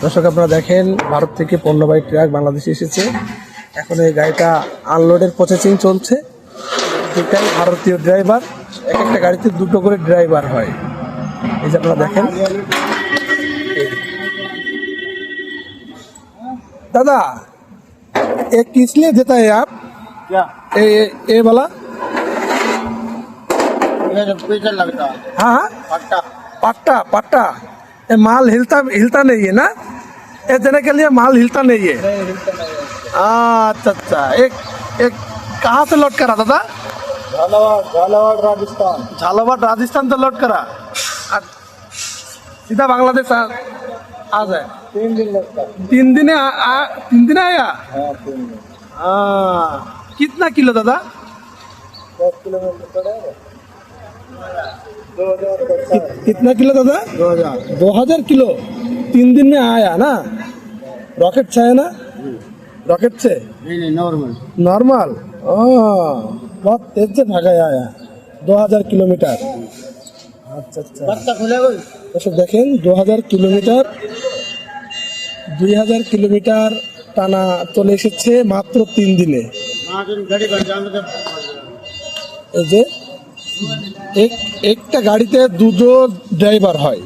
দর্শক আপনারা দেখেন, ভারত থেকে পণ্যবাহী ট্রাক বাংলাদেশে এসেছে। এখন এই গাড়িটা আনলোডের প্রসেসিং চলছে। দুটাই ভারতীয় ড্রাইভার, এক একটা গাড়িতে দুটো করে ড্রাইভার হয়। এই যে আপনারা দেখেন। दादा ये किस लिए देता है आप? क्या ये वाला? ये जो पीछे लगता है हाँ हाँ, पट्टा पट्टा पट्टा। ये माल हिलता हिलता नहीं है ना? ये देने के लिए माल हिलता नहीं है। अच्छा अच्छा। एक एक कहाँ से लोड करा दादा? झालावाड़ राजस्थान। झालावाड़ राजस्थान से लोड करा, सीधा बांग्लादेश आ जाए। 3 दिन लगता है। 3 दिन 3 दिन आया। हाँ 3 दिन। कितना किलो दादा? 10 किलोमीटर पड़ेगा। 2000 कितना किलो दादा? 2000 किलो 3 दिन में आया ना? रॉकेट से है ना? रॉकेट से? नहीं नॉर्मल। नॉर्मल। बहुत तेज से भागा आया 2000 किलोमीटर। अच्छा अच्छा। पट्टा खुलेगा। দর্শক দেখেন, 2000 কিলোমিটার 2000 কিলোমিটার টানা চলে এসেছে মাত্র 3 দিনে। 5 दिन गाड़ी बन जाने এই যে একটা গাড়িতে দুটো ড্রাইভার হয়।